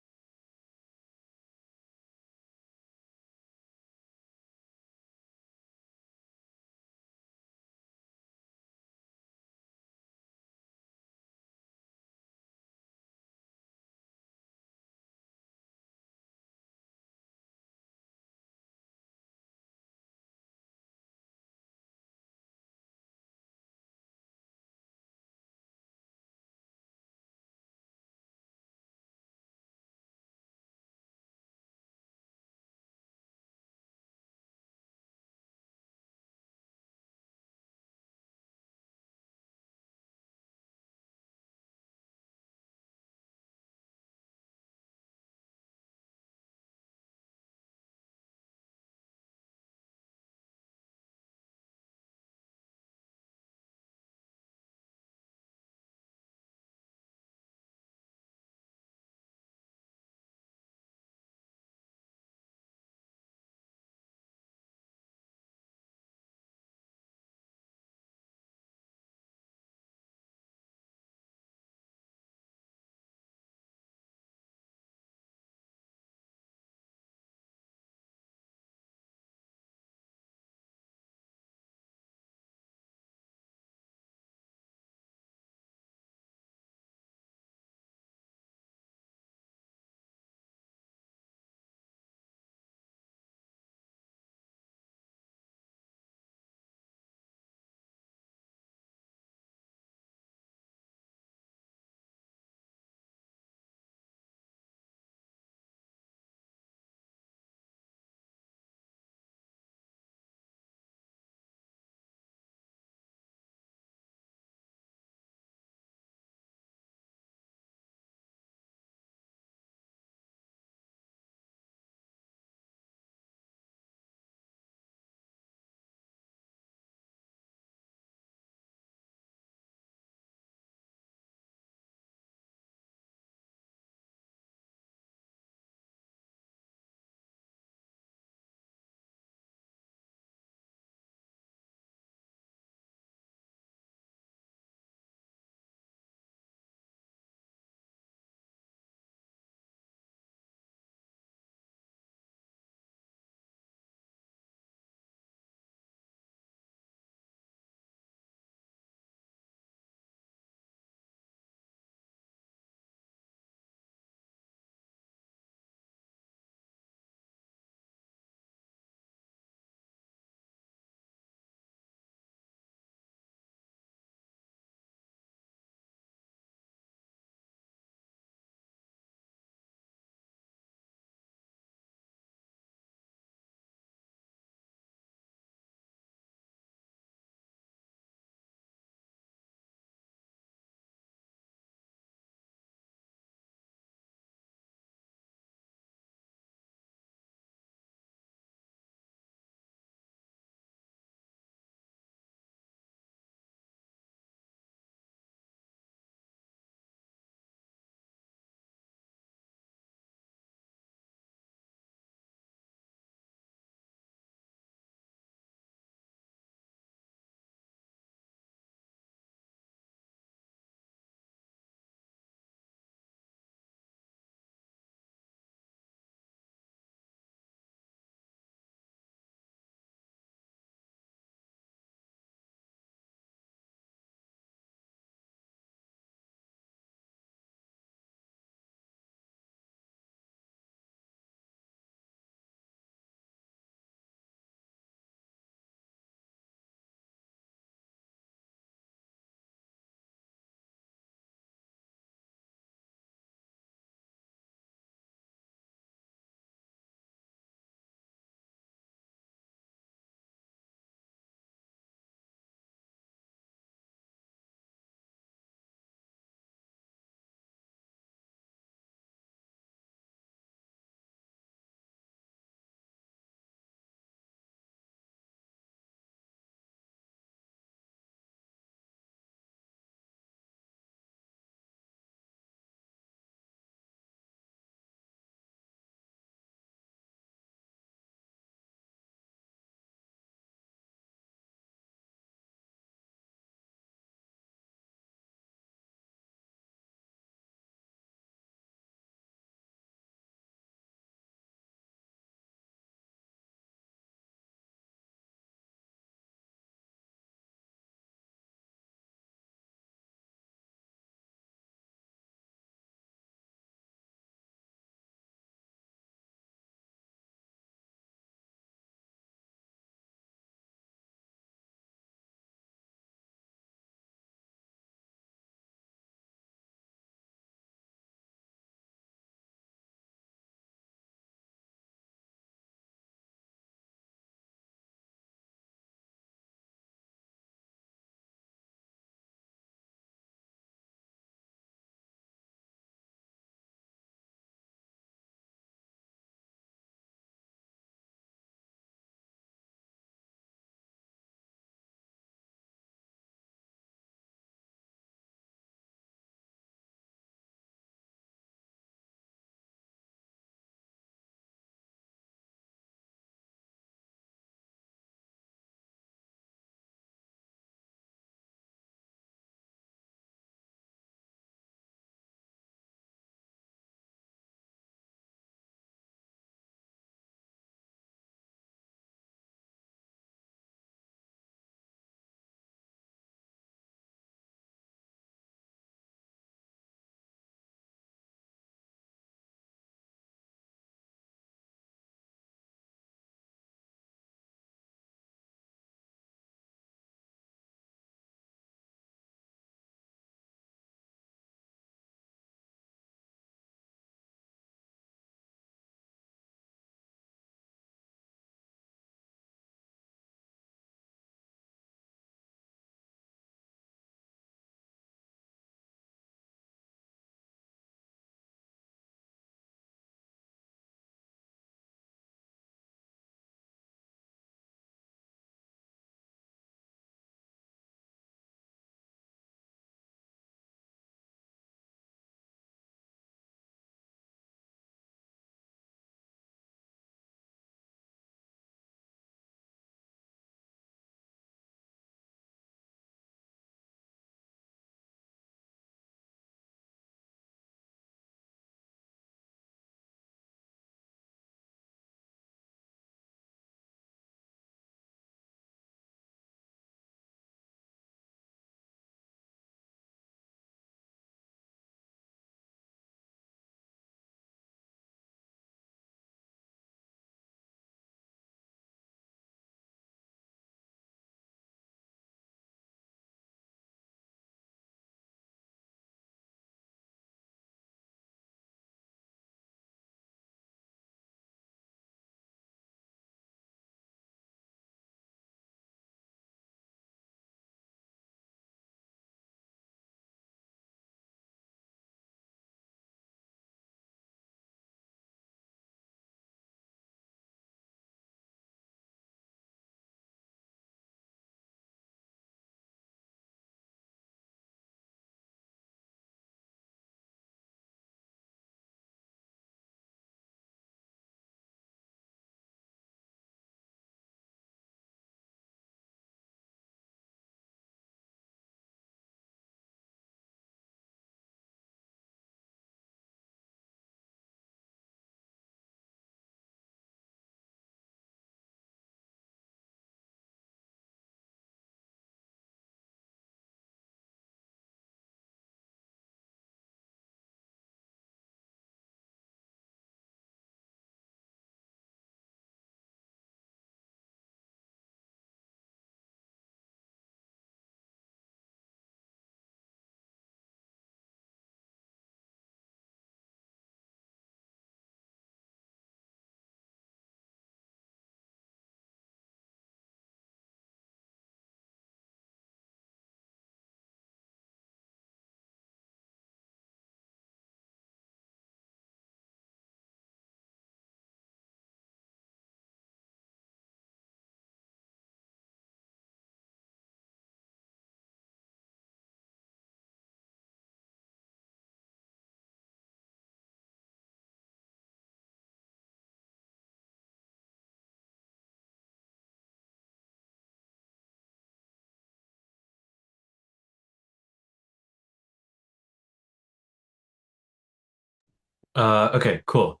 Okay, cool.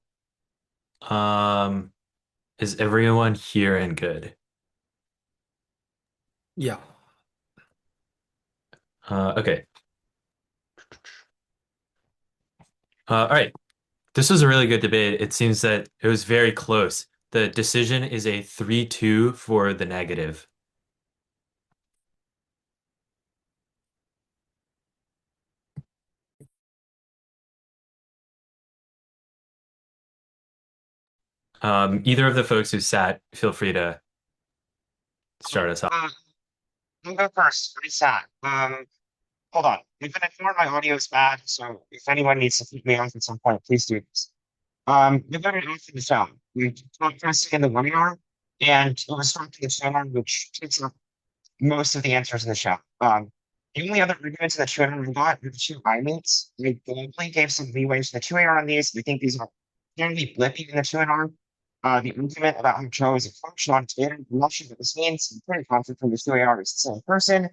Um, is everyone here and good? Yeah. Okay. All right. This was a really good debate. It seems that it was very close. The decision is a 3-2 for the negative. Either of the folks who sat, feel free to start us off. I'll go first. I sat. Hold on. I've been informed my audio is bad, so if anyone needs to keep me off at some point, please do this. We've got an off in the show. We talked testing in the 1 hour, and it was talked to the channel, which takes up most of the answers in the show. The only other arguments in the 2 hour we got were the two iMates. We globally gave some leeway to the 2 AR on these. We think these are generally blippy in the 2 hour. The argument about how Joe is a function on Twitter, I'm not sure what this means. I'm pretty confident from the 2 AR is the same person.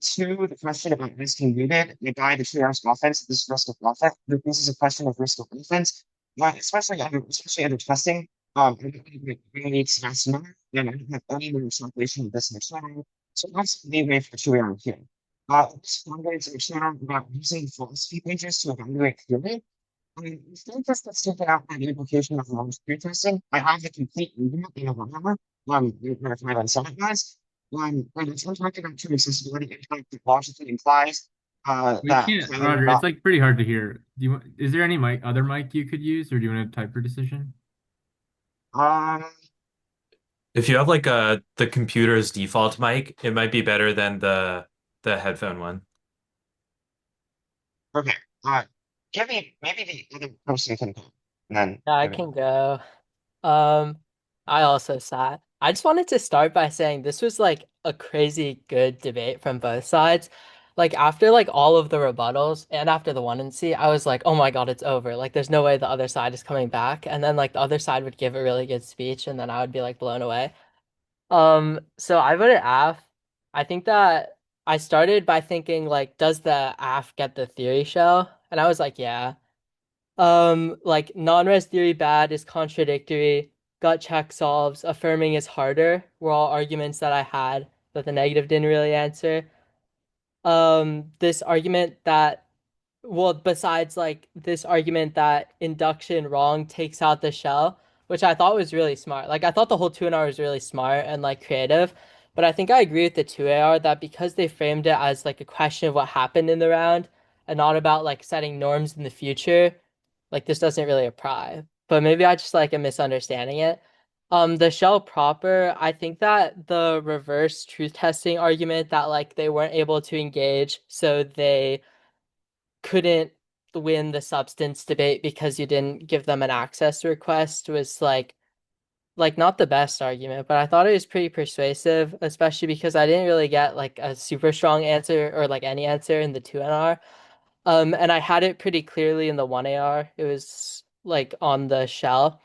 Two, the question about risking muted, the guy, the 2 hours offense, this is risk of offense. This is a question of risk of offense, especially under testing. I think we really need Sebastian, and I don't have any more calculation of this in the channel. So that's leeway for 2 AR here. This conveys in the channel about using philosophy pages to evaluate theory. I think this gets taken out by the implication of long speed testing. I have the complete argument in a 1 hour, if I on seven guys. And it's talking about true accessibility impact that logically implies We that can't, Kylin Roger. It's not like pretty hard to hear. Is there any other mic you could use, or do you want to type your decision? um If you have like the computer's default mic, it might be better than the headphone one. okay. Uh give me maybe the other person can go. And then Yeah, I okay. can go. Um, I also sat. I just wanted to start by saying this was like a crazy good debate from both sides. Like after like all of the rebuttals and after the one and C, I was like, oh my God, it's over. Like there's no way the other side is coming back. And then like the other side would give a really good speech and then I would be like blown away. So I voted AF. I think that I started by thinking like, does the AF get the theory show? And I was like, yeah. Like non-res theory bad is contradictory, gut check solves, affirming is harder were all arguments that I had that the negative didn't really answer. This argument that, well, besides like this argument that induction wrong takes out the shell, which I thought was really smart. Like I thought the whole 2 and R was really smart and like creative, but I think I agree with the 2 AR that because they framed it as like a question of what happened in the round and not about like setting norms in the future, like this doesn't really apply. But maybe I just like am misunderstanding it. The shell proper, I think that the reverse truth testing argument that like they weren't able to engage, so they couldn't win the substance debate because you didn't give them an access request was like not the best argument, but I thought it was pretty persuasive, especially because I didn't really get like a super strong answer or like any answer in the 2 NR. And I had it pretty clearly in the 1 AR. It was like on the shell,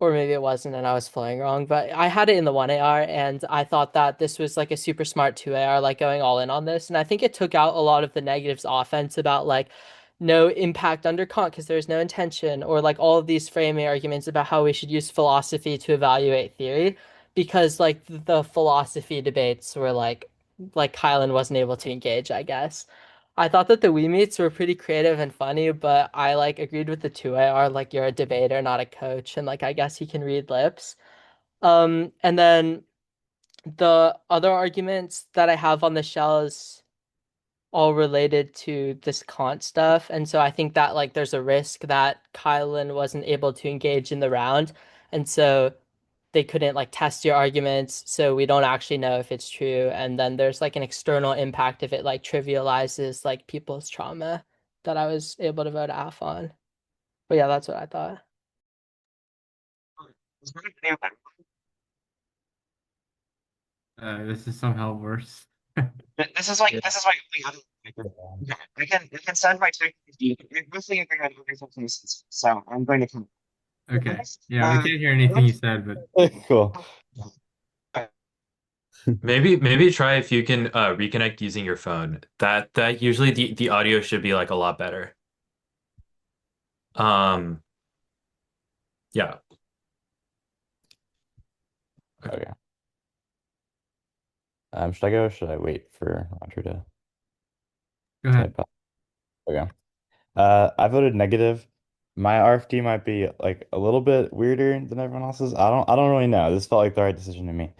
or maybe it wasn't and I was flowing wrong, but I had it in the 1 AR and I thought that this was like a super smart 2 AR, like going all in on this. And I think it took out a lot of the negatives offense about like no impact under Kant because there's no intention, or like all of these framing arguments about how we should use philosophy to evaluate theory because like the philosophy debates were like Kylin wasn't able to engage, I guess. I thought that the Wii meets were pretty creative and funny, but I like agreed with the 2 AR, like you're a debater, not a coach, and like I guess he can read lips. And then the other arguments that I have on the shell is all related to this Kant stuff. And so I think that like there's a risk that Kylin wasn't able to engage in the round. And so they couldn't like test your arguments, so we don't actually know if it's true. And then there's like an external impact if it like trivializes like people's trauma that I was able to vote AF on. But yeah, that's what I thought. This is somehow worse. this is why I can send my take with you. I mostly agree on everything places. So I'm going to come. Okay. Yeah, we Uh, can't hear anything you said, but Cool. Maybe try if you can reconnect using your phone. That usually the audio should be like a lot better. Um, yeah. Okay. Should I go or should I wait for Roger to Go ahead. type up? Okay. I voted negative. My RFD might be like a little bit weirder than everyone else's. I don't really know. This felt like the right decision to me.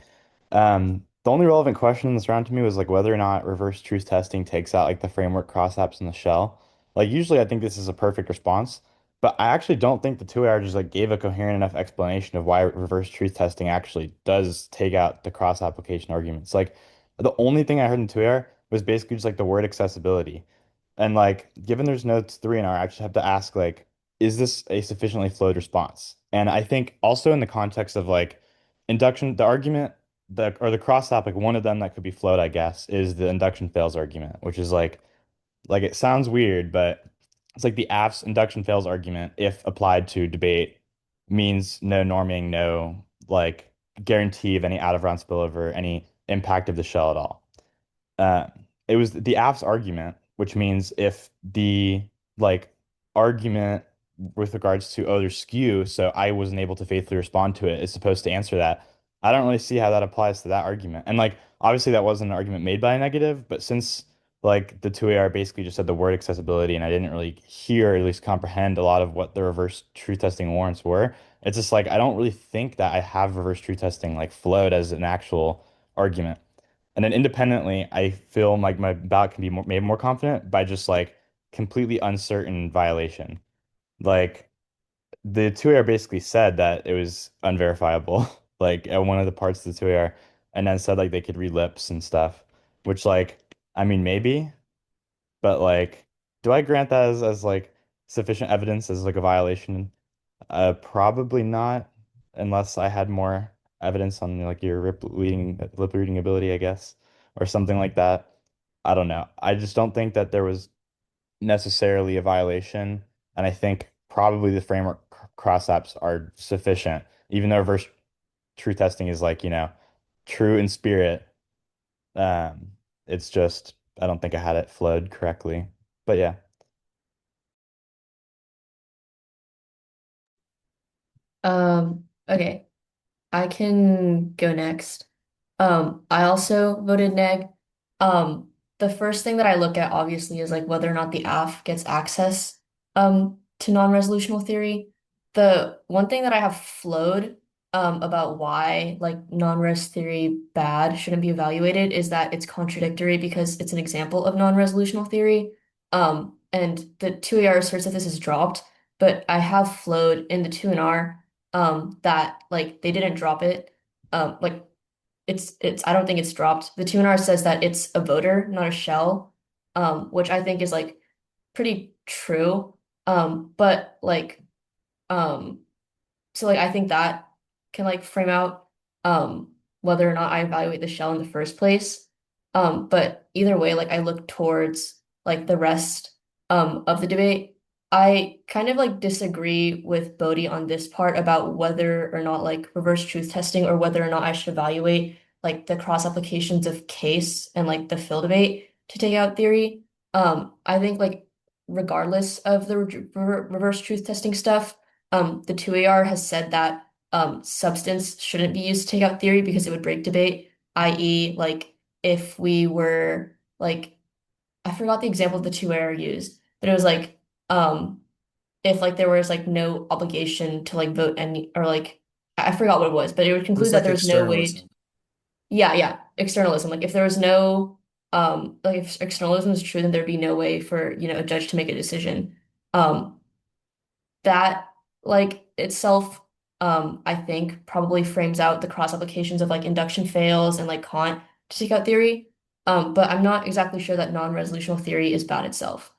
The only relevant question in this round to me was like whether or not reverse truth testing takes out like the framework crossapps in the shell. Like usually I think this is a perfect response, but I actually don't think the 2AR just like gave a coherent enough explanation of why reverse truth testing actually does take out the cross application arguments. Like the only thing I heard in 2AR was basically just like the word accessibility. And like given there's no 3 in R, I actually have to ask like, is this a sufficiently flowed response? And I think also in the context of like induction, the argument the cross topic, one of them that could be float, I guess, is the induction fails argument, which is like it sounds weird, but it's like the AF's induction fails argument, if applied to debate, means no norming, no like guarantee of any out of round spillover, any impact of the shell at all. Uh, it was the AF's argument, which means if the like argument with regards to oh there's skew, so I wasn't able to faithfully respond to it, is supposed to answer that. I don't really see how that applies to that argument. And like obviously that wasn't an argument made by a negative, but since like the 2AR basically just said the word accessibility and I didn't really hear or at least comprehend a lot of what the reverse truth testing warrants were, it's just like I don't really think that I have reverse truth testing like flowed as an actual argument. And then independently, I feel like my ballot can be made more confident by just like completely uncertain violation. Like the 2AR basically said that it was unverifiable, like at one of the parts of the 2AR, and then said like they could read lips and stuff, which like, I mean, maybe, but like, do I grant that as like sufficient evidence as like a violation? Probably not, unless I had more evidence on like your lip reading ability, I guess, or something like that. I don't know. I just don't think that there was necessarily a violation, and I think probably the framework cross-apps are sufficient, even though reverse true testing is like, true in spirit. Um, it's just I don't think I had it flowed correctly. But yeah. Okay. I can go next. I also voted neg. The first thing that I look at obviously is like whether or not the AF gets access to non-resolutional theory. The one thing that I have flowed about why like non-res theory bad shouldn't be evaluated is that it's contradictory because it's an example of non-resolutional theory. And the 2AR asserts that this is dropped, but I have flowed in the 2 and R that like they didn't drop it. Like it's I don't think it's dropped. The 2 and R says that it's a voter, not a shell, which I think is like pretty true. But like um so like I think that can like frame out whether or not I evaluate the shell in the first place. But either way, like I look towards like the rest of the debate. I kind of like disagree with Bodhi on this part about whether or not like reverse truth testing or whether or not I should evaluate like the cross applications of case and like the fill debate to take out theory. I think like regardless of the reverse truth testing stuff, the 2AR has said that substance shouldn't be used to take out theory because it would break debate, i.e., like if we were like, I forgot the example the 2AR used, but it was like if like there was like no obligation to like vote any or like I forgot what it was, but it would It was conclude that like there was no way externalism. yeah, externalism. Like if there was no like if externalism is true, then there'd be no way for, a judge to make a decision. Um that like itself I think probably frames out the cross applications of like induction fails and like Kant to take out theory. But I'm not exactly sure that non-resolutional theory is bad itself.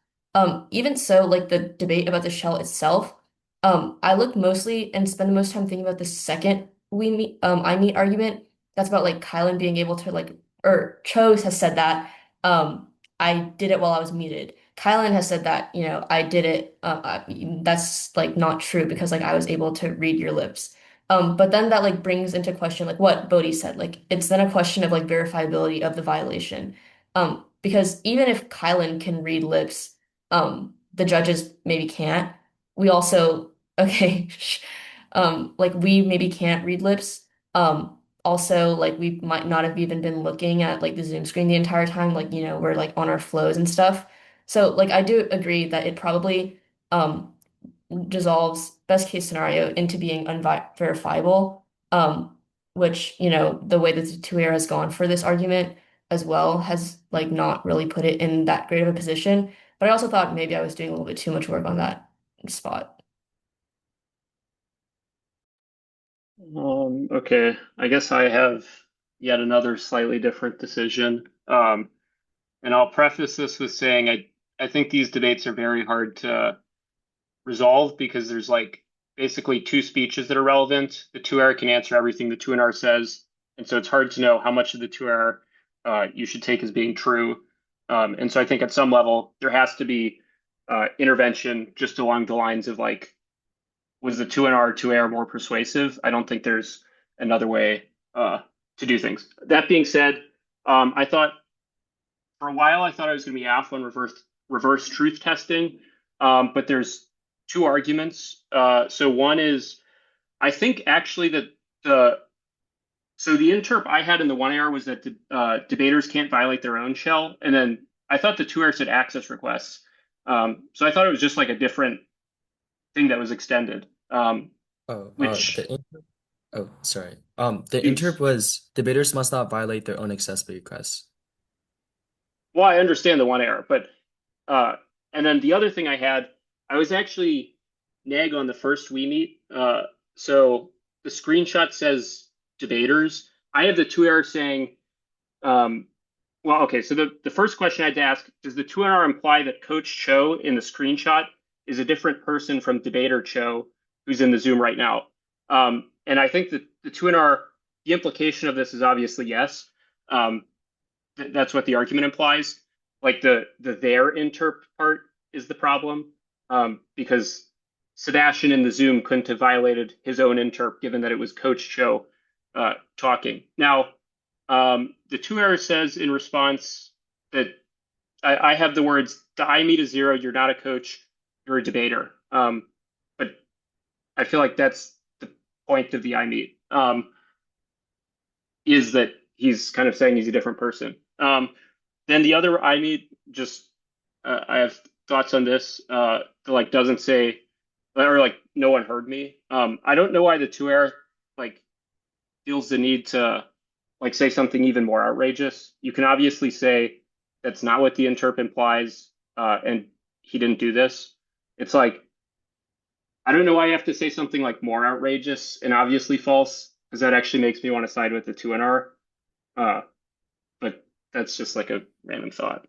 Even so, like the debate about the shell itself, I look mostly and spend the most time thinking about the second I meet argument. That's about like Kylin being able to like or Chose has said that I did it while I was muted. Kylin has said that, I did it. That's like not true because like I was able to read your lips. But then that like brings into question like what Bodhi said. Like it's then a question of like verifiability of the violation. Because even if Kylin can read lips, the judges maybe can't. we also okay, like we maybe can't read lips. Also like we might not have even been looking at like the Zoom screen the entire time, like we're like on our flows and stuff. So like I do agree that it probably um dissolves best case scenario into being unverifiable, which, the way that the two-air has gone for this argument as well has like not really put it in that great of a position. But I also thought maybe I was doing a little bit too much work on that spot. Okay, I guess I have yet another slightly different decision. And I'll preface this with saying I think these debates are very hard to resolve because there's like basically two speeches that are relevant. The two-air can answer everything the two-and-R says, and so it's hard to know how much of the two-air you should take as being true. And so I think at some level there has to be intervention just along the lines of like, was the two-and-R two-air more persuasive? I don't think there's another way to do things. That being said, I thought for a while I thought I was going to be off on reverse truth testing, but there's two arguments. So one is I think actually that the interp I had in the 1AR was that debaters can't violate their own shell, and then I thought the 2AR said access requests. So I thought it was just like a different thing that was extended. Which Sorry. The Oops. interp was debaters must not violate their own accessibility requests. Well, I understand the 1AR, but and then the other thing I had, I was actually nag on the first we meet. So the screenshot says debaters. I have the 2AR saying, well, okay. So the first question I had to ask, does the 2AR imply that Coach Cho in the screenshot is a different person from debater Cho who's in the Zoom right now? And I think that the 2NR, the implication of this is obviously yes. That's what the argument implies. Like the their interp part is the problem, because Sebastian in the Zoom couldn't have violated his own interp given that it was Coach Cho talking. Now, the 2AR says in response that I have the words, the I meet is zero, you're not a coach, you're a debater. But I feel like that's the point of the I meet, is that he's kind of saying he's a different person. Then the other I meet, just I have thoughts on this. Like doesn't say, or like no one heard me. I don't know why the 2AR like feels the need to like say something even more outrageous. You can obviously say that's not what the interp implies, and he didn't do this. It's like I don't know why you have to say something like more outrageous and obviously false, because that actually makes me want to side with the 2NR. But that's just like a random thought.